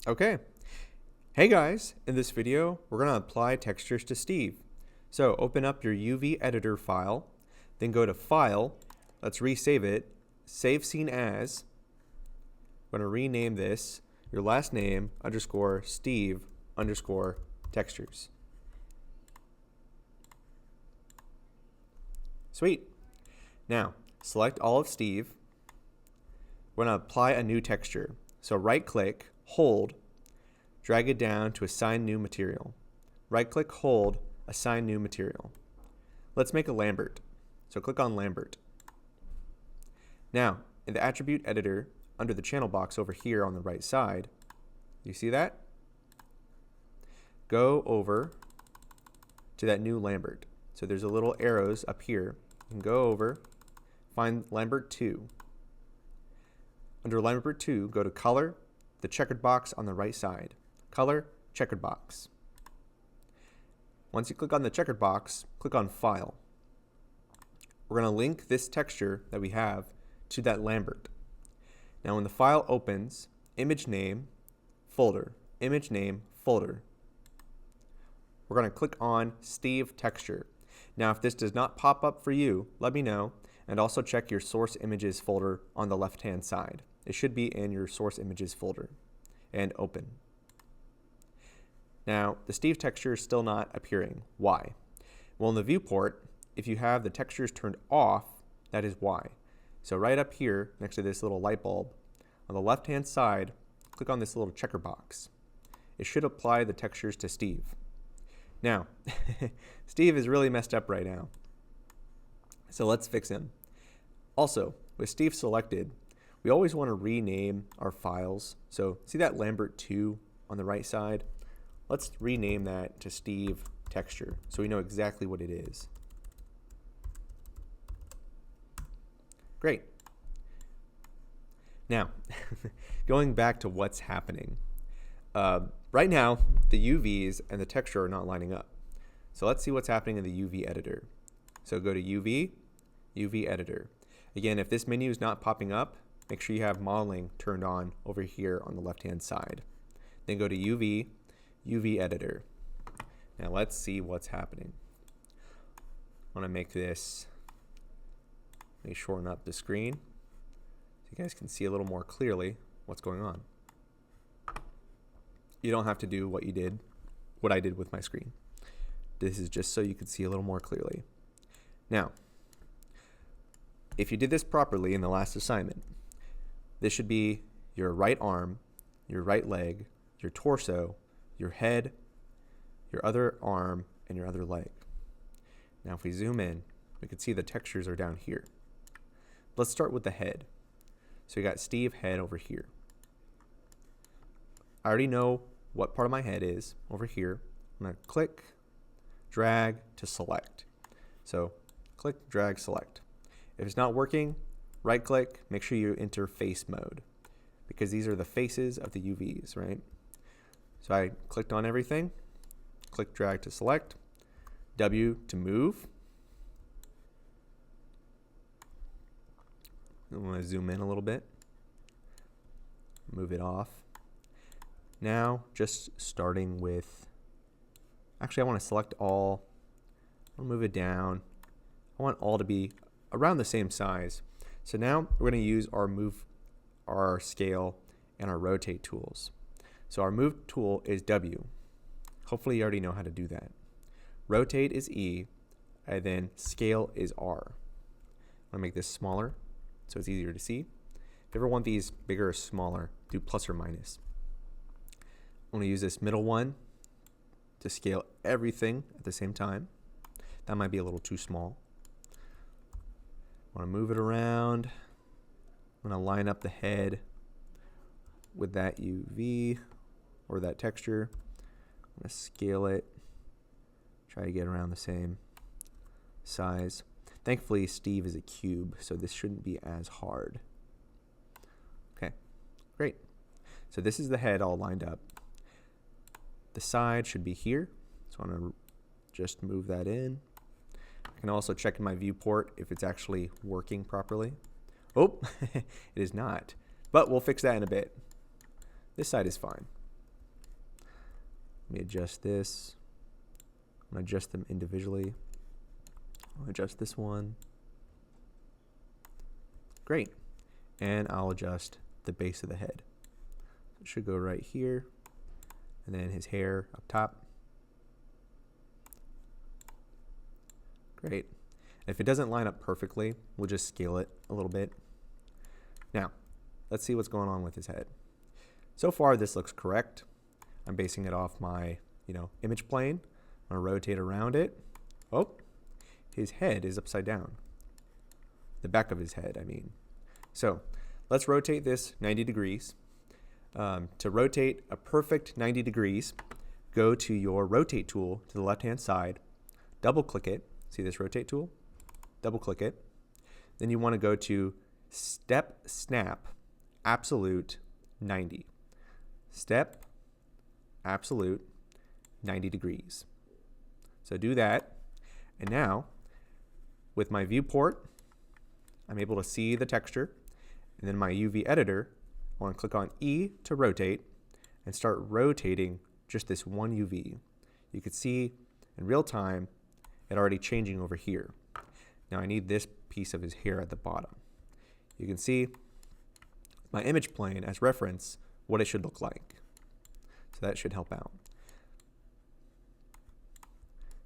Okay. Hey guys, in this video, we're going to apply textures to Steve. So open up your UV editor file, then go to File, let's resave it, Save Scene As. I'm going to rename this your last name underscore Steve underscore textures. Sweet. Now, select all of Steve. We're going to apply a new texture. So right click, hold, drag it down to Assign New Material. Right click, hold, Assign New Material. Let's make a Lambert. So click on Lambert. Now, in the attribute editor, under the channel box over here on the right side, you see that? Go over to that new Lambert. So there's a little arrows up here. You can go over, find Lambert 2. Under Lambert 2, go to Color, the checkered box on the right side. Color, checkered box. Once you click on the checkered box, click on File. We're going to link this texture that we have to that Lambert. Now when the file opens, image name, folder, image name, folder. We're going to click on Steve texture. Now if this does not pop up for you, let me know, and also check your source images folder on the left-hand side. It should be in your source images folder, and open. Now the Steve texture is still not appearing. Why? Well, in the viewport, if you have the textures turned off, that is why. So right up here next to this little light bulb, on the left-hand side, click on this little checker box. It should apply the textures to Steve. Now, Steve is really messed up right now. So let's fix him. Also, with Steve selected, we always want to rename our files. So see that Lambert 2 on the right side? Let's rename that to Steve texture so we know exactly what it is. Great. Now, going back to what's happening. Right now, the UVs and the texture are not lining up. So let's see what's happening in the UV editor. So go to UV, UV editor. Again, if this menu is not popping up, make sure you have modeling turned on over here on the left-hand side. Then go to UV, UV editor. Now let's see what's happening. I want to make this, let me shorten up the screen so you guys can see a little more clearly what's going on. You don't have to do what I did with my screen. This is just so you can see a little more clearly. Now, if you did this properly in the last assignment, this should be your right arm, your right leg, your torso, your head, your other arm, and your other leg. Now if we zoom in, we can see the textures are down here. Let's start with the head. So we got Steve head over here. I already know what part of my head is over here. I'm going to click, drag to select. So click, drag, select. If it's not working, right click, make sure you enter face mode because these are the faces of the UVs, right? So I clicked on everything, click, drag to select, W to move. I'm going to zoom in a little bit, move it off. Now, just starting with, actually I want to select all, I'll move it down. I want all to be around the same size. So now we're going to use our scale and our rotate tools. So our move tool is W. Hopefully you already know how to do that. Rotate is E, and then scale is R. I'm going to make this smaller so it's easier to see. If you ever want these bigger or smaller, do plus or minus. I'm going to use this middle one to scale everything at the same time. That might be a little too small. I want to move it around. I'm going to line up the head with that UV or that texture. I'm going to scale it. Try to get around the same size. Thankfully, Steve is a cube, so this shouldn't be as hard. Okay, great. So this is the head all lined up. The side should be here, so I'm going to just move that in. I can also check in my viewport if it's actually working properly. Oh, it is not, but we'll fix that in a bit. This side is fine. Let me adjust this. I'm going to adjust them individually. I'll adjust this one. Great. And I'll adjust the base of the head. It should go right here. And then his hair up top. Great. If it doesn't line up perfectly, we'll just scale it a little bit. Now, let's see what's going on with his head. So far, this looks correct. I'm basing it off my, image plane. I'm gonna rotate around it. Oh, his head is upside down. The back of his head, I mean. So let's rotate this 90 degrees. To rotate a perfect 90 degrees, go to your rotate tool to the left-hand side, double click it. See this rotate tool? Double click it. Then you want to go to Step Snap Absolute 90. Step Absolute 90 degrees. So do that. And now, with my viewport, I'm able to see the texture. And then my UV editor, I want to click on E to rotate and start rotating just this one UV. You can see in real time it already changing over here. Now I need this piece of his hair at the bottom. You can see my image plane as reference what it should look like. So that should help out.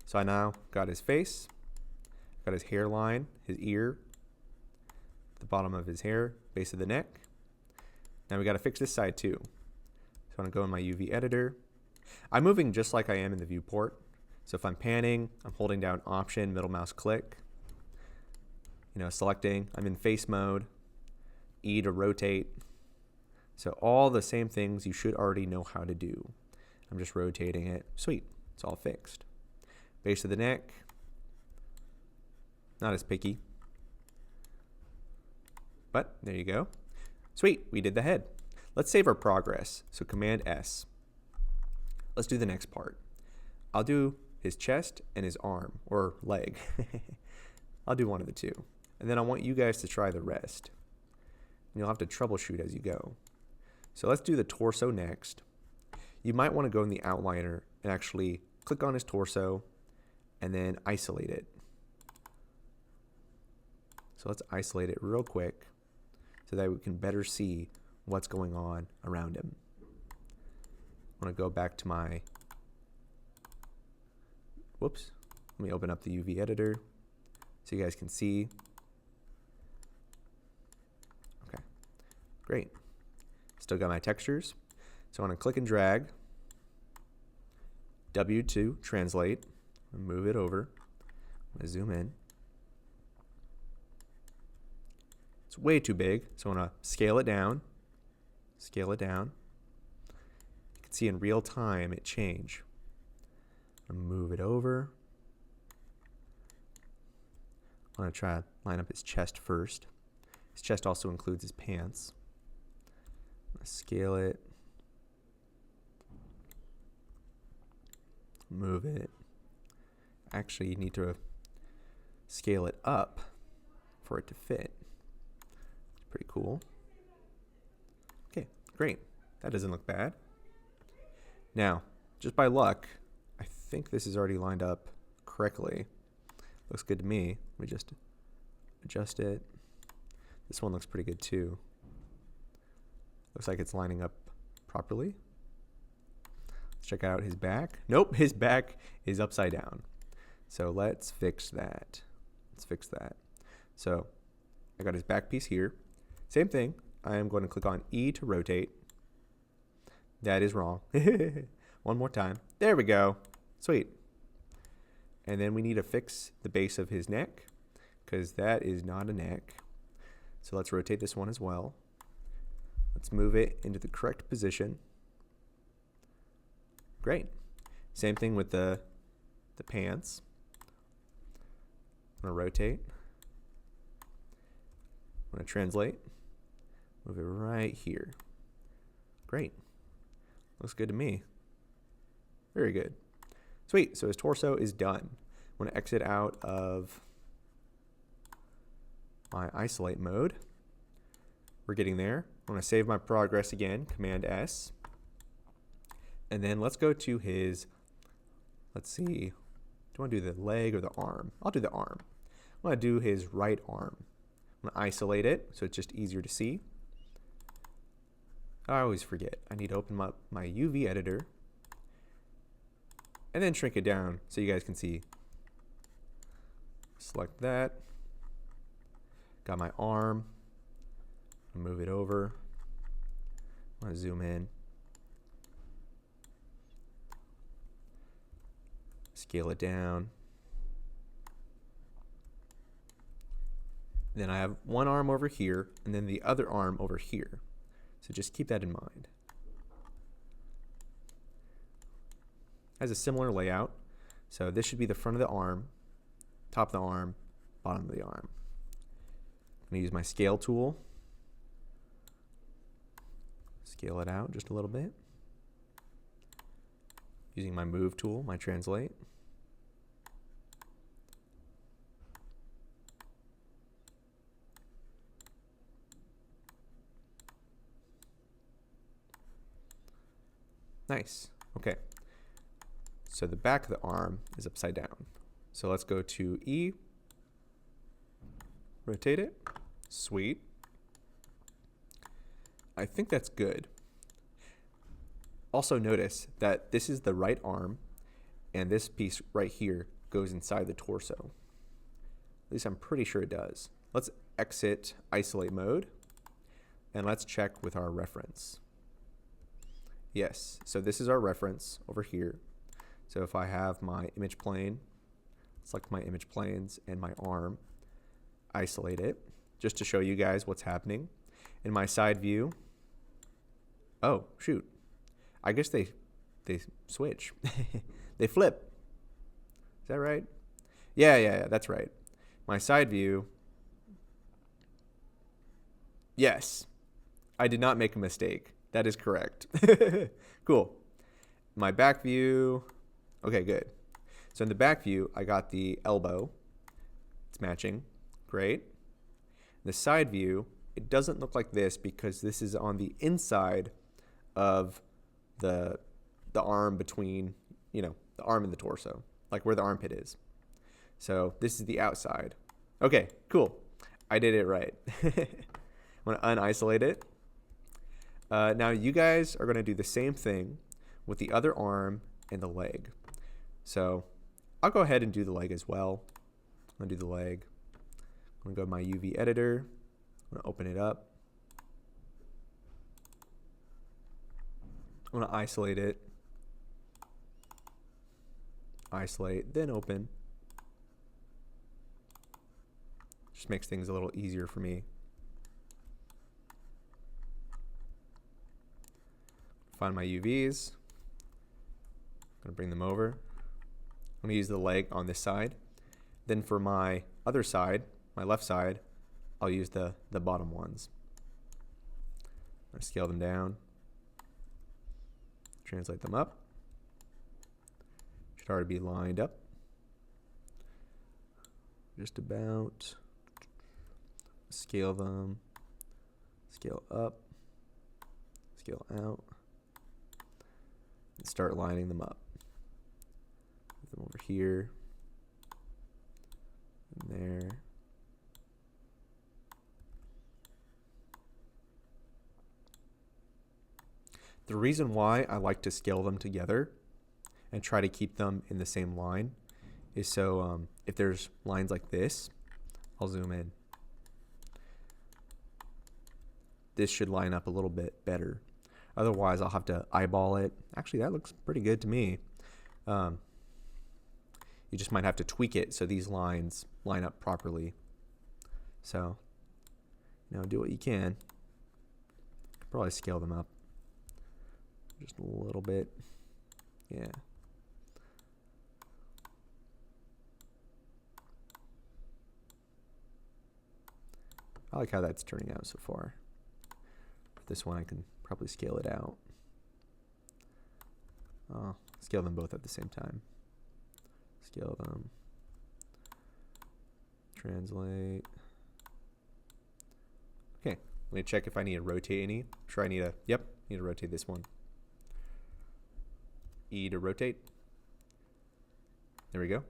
So I now got his face, got his hairline, his ear, the bottom of his hair, base of the neck. Now we got to fix this side too. So I'm going to go in my UV editor. I'm moving just like I am in the viewport. So if I'm panning, I'm holding down Option, middle mouse click. Selecting, I'm in face mode. E to rotate. So all the same things you should already know how to do. I'm just rotating it. Sweet, it's all fixed. Base of the neck, not as picky. But there you go. Sweet, we did the head. Let's save our progress. So Command S. Let's do the next part. I'll do his chest and his arm, or leg. I'll do one of the two. And then I want you guys to try the rest. And you'll have to troubleshoot as you go. So let's do the torso next. You might want to go in the outliner and actually click on his torso and then isolate it. So let's isolate it real quick so that we can better see what's going on around him. I want to go back to my, let me open up the UV editor so you guys can see. Okay, great. Still got my textures. So I want to click and drag W to translate and move it over. I'm going to zoom in. It's way too big, so I want to scale it down. Scale it down. You can see in real time it change. I'm going to move it over. I want to try to line up his chest first. His chest also includes his pants. I'm going to scale it. Move it. Actually, you need to scale it up for it to fit. It's pretty cool. Okay, great. That doesn't look bad. Now, just by luck, I think this is already lined up correctly. Looks good to me. Let me just adjust it. This one looks pretty good too. Looks like it's lining up properly. Let's check out his back. Nope, his back is upside down. So let's fix that. Let's fix that. So I got his back piece here. Same thing. I am going to click on E to rotate. That is wrong. One more time. There we go. Sweet. And then we need to fix the base of his neck because that is not a neck. So let's rotate this one as well. Let's move it into the correct position. Great. Same thing with the pants. I'm going to rotate. I'm going to translate. Move it right here. Great. Looks good to me. Very good. Sweet. So his torso is done. I'm going to exit out of my isolate mode. We're getting there. I'm going to save my progress again. Command S. And then let's go to his, let's see, do I want to do the leg or the arm? I'll do the arm. I want to do his right arm. I'm going to isolate it so it's just easier to see. I always forget. I need to open my UV editor and then shrink it down so you guys can see. Select that. Got my arm. Move it over. I want to zoom in. Scale it down. Then I have one arm over here and then the other arm over here. So just keep that in mind. Has a similar layout. So this should be the front of the arm, top of the arm, bottom of the arm. I'm going to use my scale tool. Scale it out just a little bit. Using my move tool, my translate. Nice. Okay. So the back of the arm is upside down. So let's go to E. Rotate it. Sweet. I think that's good. Also notice that this is the right arm and this piece right here goes inside the torso. At least I'm pretty sure it does. Let's exit isolate mode and let's check with our reference. Yes, so this is our reference over here. So if I have my image plane, select my image planes and my arm, isolate it, just to show you guys what's happening. In my side view, oh, shoot. I guess they switch. They flip. Is that right? Yeah, that's right. My side view, yes, I did not make a mistake. That is correct. Cool. My back view, okay, good. So in the back view, I got the elbow. It's matching. Great. The side view, it doesn't look like this because this is on the inside of the arm between, the arm and the torso, like where the armpit is. So this is the outside. Okay, cool. I did it right. I'm going to unisolate it. Now you guys are going to do the same thing with the other arm and the leg. So I'll go ahead and do the leg as well. I'm going to do the leg. I'm going to go to my UV editor. I'm going to open it up. I'm going to isolate it. Isolate, then open. Just makes things a little easier for me. Find my UVs. I'm going to bring them over. I'm going to use the leg on this side. Then for my other side, my left side, I'll use the bottom ones. I'm going to scale them down. Translate them up. Should already be lined up. Just about. Scale them. Scale up. Scale out. And start lining them up. Put them over here. And there. The reason why I like to scale them together and try to keep them in the same line is so if there's lines like this, I'll zoom in. This should line up a little bit better. Otherwise, I'll have to eyeball it. Actually, that looks pretty good to me. You just might have to tweak it so these lines line up properly. So, do what you can. Probably scale them up just a little bit. Yeah. I like how that's turning out so far. This one I can probably scale it out. Scale them both at the same time. Scale them. Translate. Okay, let me check if I need to rotate any. Sure, I need to, yep, need to rotate this one. E to rotate. There we go.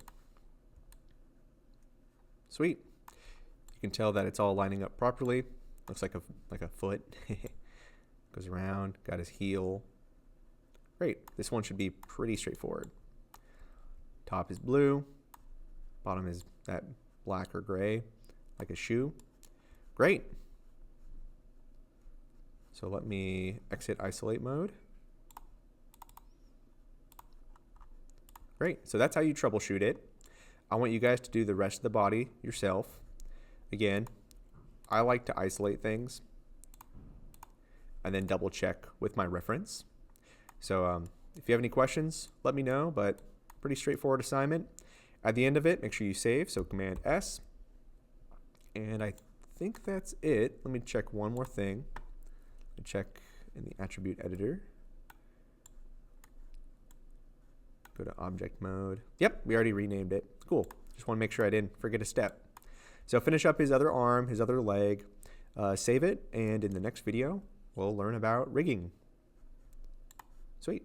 Sweet. You can tell that it's all lining up properly. Looks like a foot. Goes around, got his heel. Great. This one should be pretty straightforward. Top is blue. Bottom is that black or gray, like a shoe. Great. So let me exit isolate mode. Great. So that's how you troubleshoot it. I want you guys to do the rest of the body yourself. Again, I like to isolate things and then double check with my reference. So if you have any questions, let me know, but pretty straightforward assignment. At the end of it, make sure you save, so Command S. And I think that's it. Let me check one more thing. Check in the attribute editor. Go to object mode. Yep, we already renamed it. Cool. Just want to make sure I didn't forget a step. So finish up his other arm, his other leg, save it, and in the next video, we'll learn about rigging. Sweet.